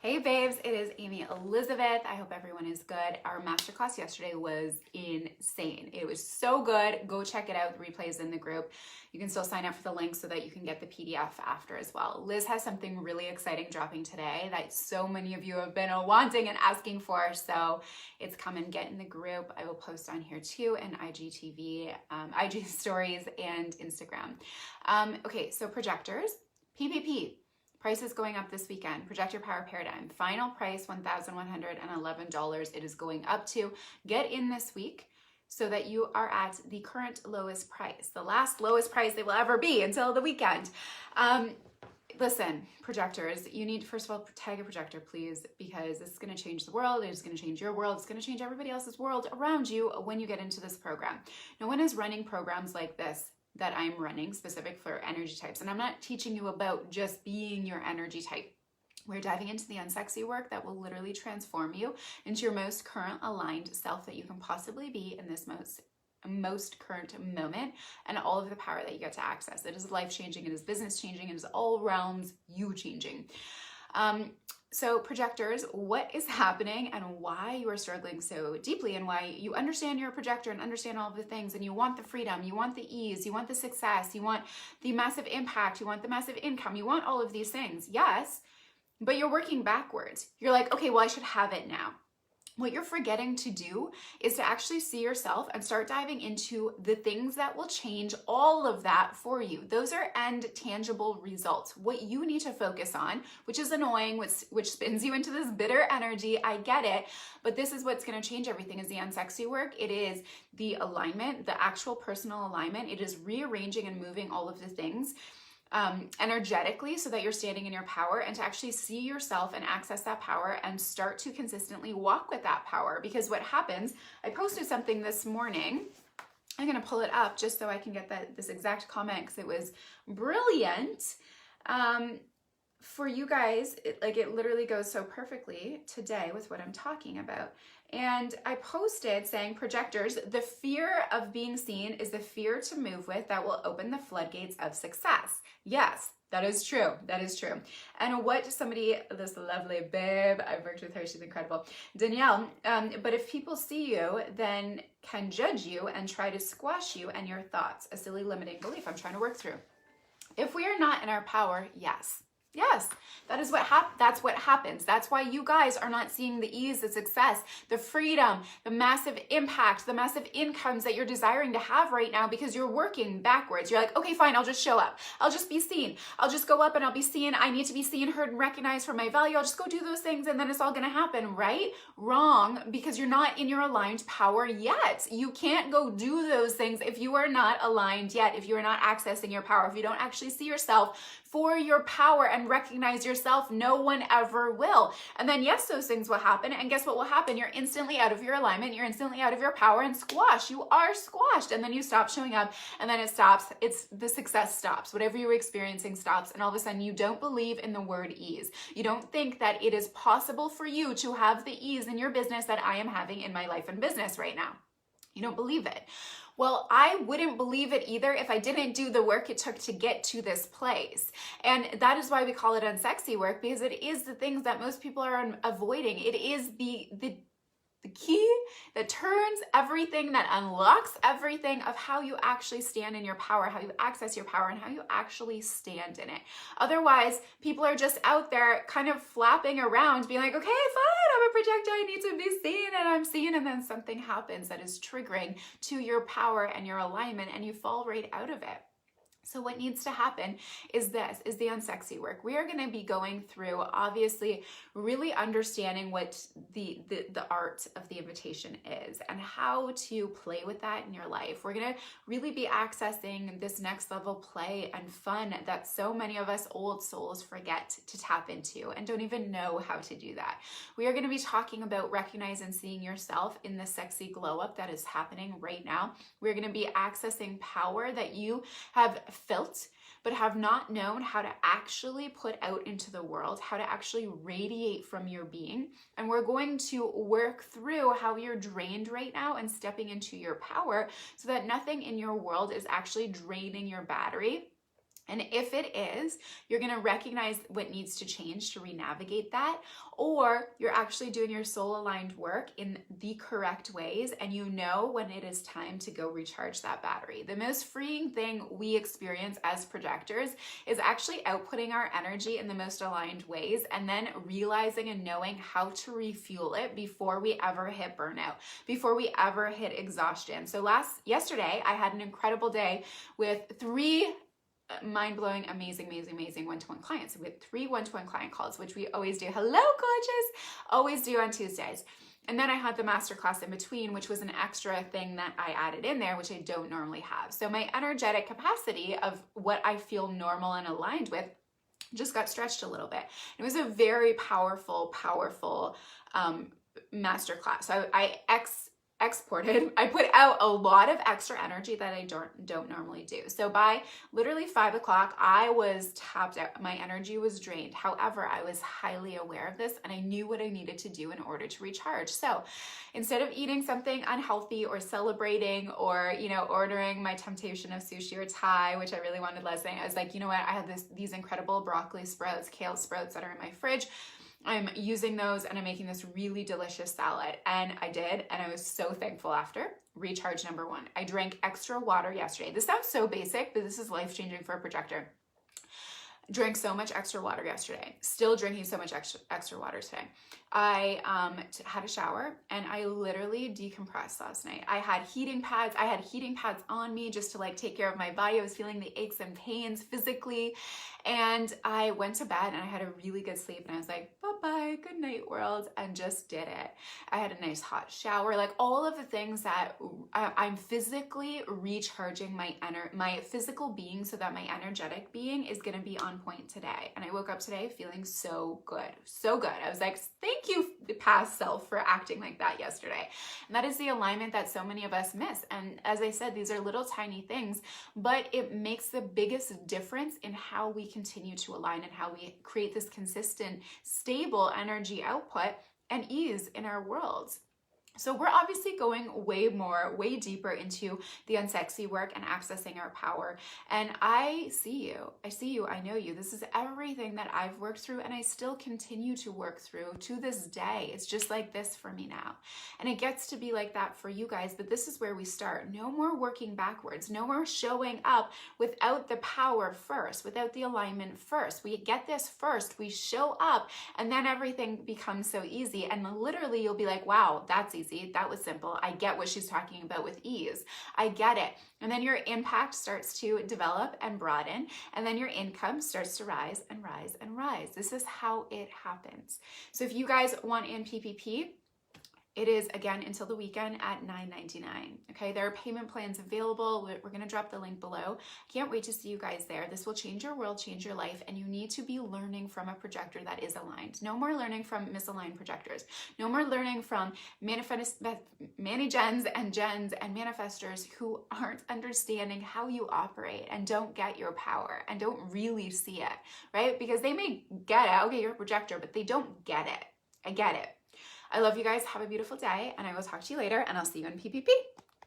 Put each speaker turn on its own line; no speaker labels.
Hey babes, it is Amy Elizabeth. I hope everyone is good. Our masterclass yesterday was insane. It was so good. Go check it out. The replay is in the group. You can still sign up for the link so that you can get the PDF after as well. Liz has something really exciting dropping today that so many of you have been wanting and asking for. So it's come and get in the group. I will post on here too, and IGTV, IG stories, and Instagram. Okay, so projectors, PPP. Price is going up this weekend. Projector Power Paradigm. Final price, $1,111. It is going up to. Get in this week so that you are at the current lowest price. The last lowest price they will ever be until the weekend. Listen, projectors, you need to, first of all, tag a projector, please, because this is going to change the world. It is going to change your world. It's going to change everybody else's world around you when you get into this program. No one is running programs like this that I'm running specific for energy types. And I'm not teaching you about just being your energy type. We're diving into the unsexy work that will literally transform you into your most current aligned self that you can possibly be in this most current moment, and all of the power that you get to access. It is life-changing, it is business-changing, it is all realms you-changing. So projectors, what is happening and why you are struggling so deeply, and why you understand you're a projector and understand all of the things, and you want the freedom, you want the ease, you want the success, you want the massive impact, you want the massive income, you want all of these things. Yes, but you're working backwards. You're like, okay, well, I should have it now. What you're forgetting to do is to actually see yourself and start diving into the things that will change all of that for you. Those are end tangible results. What you need to focus on, which is annoying, which spins you into this bitter energy. I get it, but this is what's going to change everything, is the unsexy work. It is the alignment, the actual personal alignment. It is rearranging and moving all of the things energetically so that you're standing in your power, and to actually see yourself and access that power and start to consistently walk with that power. Because what happens, I posted something this morning. I'm going to pull it up just so I can get this exact comment because it was brilliant. For you guys, it literally goes so perfectly today with what I'm talking about. And I posted saying, projectors, the fear of being seen is the fear to move with that will open the floodgates of success. Yes, that is true. That is true. And what somebody, this lovely babe, I've worked with her, she's incredible, Danielle, but if people see you, then can judge you and try to squash you and your thoughts. A silly limiting belief I'm trying to work through. If we are not in our power, yes, that's what happens. That's why you guys are not seeing the ease, the success, the freedom, the massive impact, the massive incomes that you're desiring to have right now, because you're working backwards. You're like, okay, fine, I'll just show up. I'll just be seen. I'll just go up and I'll be seen. I need to be seen, heard, and recognized for my value. I'll just go do those things and then it's all going to happen, right? Wrong, because you're not in your aligned power yet. You can't go do those things if you are not aligned yet, if you are not accessing your power, if you don't actually see yourself for your power and recognize yourself. No one ever will. And then yes, those things will happen. And guess what will happen? You're instantly out of your alignment. You're instantly out of your power and squashed. You are squashed. And then you stop showing up, and then it stops. It's the success stops. Whatever you're experiencing stops. And all of a sudden you don't believe in the word ease. You don't think that it is possible for you to have the ease in your business that I am having in my life and business right now. You don't believe it. Well, I wouldn't believe it either if I didn't do the work it took to get to this place. And that is why we call it unsexy work, because it is the things that most people are avoiding. It is the key that turns everything, that unlocks everything of how you actually stand in your power, how you access your power, and how you actually stand in it. Otherwise, people are just out there kind of flapping around, being like, okay, fine, I'm a projector, I need to be seen, and I'm seen, and then something happens that is triggering to your power and your alignment, and you fall right out of it. So what needs to happen is the unsexy work. We are going to be going through, obviously, really understanding what the art of the invitation is and how to play with that in your life. We're going to really be accessing this next level play and fun that so many of us old souls forget to tap into and don't even know how to do that. We are going to be talking about recognizing and seeing yourself in the sexy glow up that is happening right now. We're going to be accessing power that you have felt but have not known how to actually put out into the world, how to actually radiate from your being. And we're going to work through how you're drained right now and stepping into your power so that nothing in your world is actually draining your battery And if it is, you're going to recognize what needs to change to re-navigate that, or you're actually doing your soul aligned work in the correct ways, and you know when it is time to go recharge that battery. The most freeing thing we experience as projectors is actually outputting our energy in the most aligned ways, and then realizing and knowing how to refuel it before we ever hit burnout, before we ever hit exhaustion. So yesterday, I had an incredible day with 3 mind-blowing, amazing one-to-one clients. We had 3 one-to-one client calls, which we always do. Hello, gorgeous. Always do on Tuesdays. And then I had the masterclass in between, which was an extra thing that I added in there, which I don't normally have. So my energetic capacity of what I feel normal and aligned with just got stretched a little bit. It was a very powerful masterclass. So I put out a lot of extra energy that I don't normally do. So by literally 5 o'clock, I was tapped out. My energy was drained. However, I was highly aware of this and I knew what I needed to do in order to recharge. So instead of eating something unhealthy or celebrating or, ordering my temptation of sushi or Thai, which I really wanted last night, I was like, you know what? I have these incredible broccoli sprouts, kale sprouts that are in my fridge. I'm using those and I'm making this really delicious salad. And I did, and I was so thankful after. Recharge number 1. I drank extra water yesterday. This sounds so basic, but this is life-changing for a projector. Drank so much extra water yesterday. Still drinking so much extra water today. I had a shower and I literally decompressed last night. I had heating pads. On me just to take care of my body. I was feeling the aches and pains physically. And I went to bed and I had a really good sleep and I was like, bye-bye, good night world, and just did it. I had a nice hot shower, all of the things that I'm physically recharging my physical being so that my energetic being is going to be on point today. And I woke up today feeling so good. So good. I was like, thank you, past self, for acting like that yesterday. And that is the alignment that so many of us miss. And as I said, these are little tiny things, but it makes the biggest difference in how we continue to align and how we create this consistent, stable energy output and ease in our worlds. So we're obviously going way deeper into the unsexy work and accessing our power. And I see you, I know you. This is everything that I've worked through and I still continue to work through to this day. It's just like this for me now. And it gets to be like that for you guys, but this is where we start. No more working backwards, no more showing up without the power first, without the alignment first. We get this first, we show up, and then everything becomes so easy. And literally you'll be like, wow, that's easy. That was simple. I get what she's talking about with ease. I get it. And then your impact starts to develop and broaden, and then your income starts to rise and rise and rise. This is how it happens. So if you guys want in PPP, it is, again, until the weekend at $9.99. Okay, there are payment plans available. We're going to drop the link below. Can't wait to see you guys there. This will change your world, change your life, and you need to be learning from a projector that is aligned. No more learning from misaligned projectors. No more learning from gens and manifestors who aren't understanding how you operate and don't get your power and don't really see it, right? Because they may get it. Okay, you're a projector, but they don't get it. I get it. I love you guys. Have a beautiful day, and I will talk to you later, and I'll see you in PPP.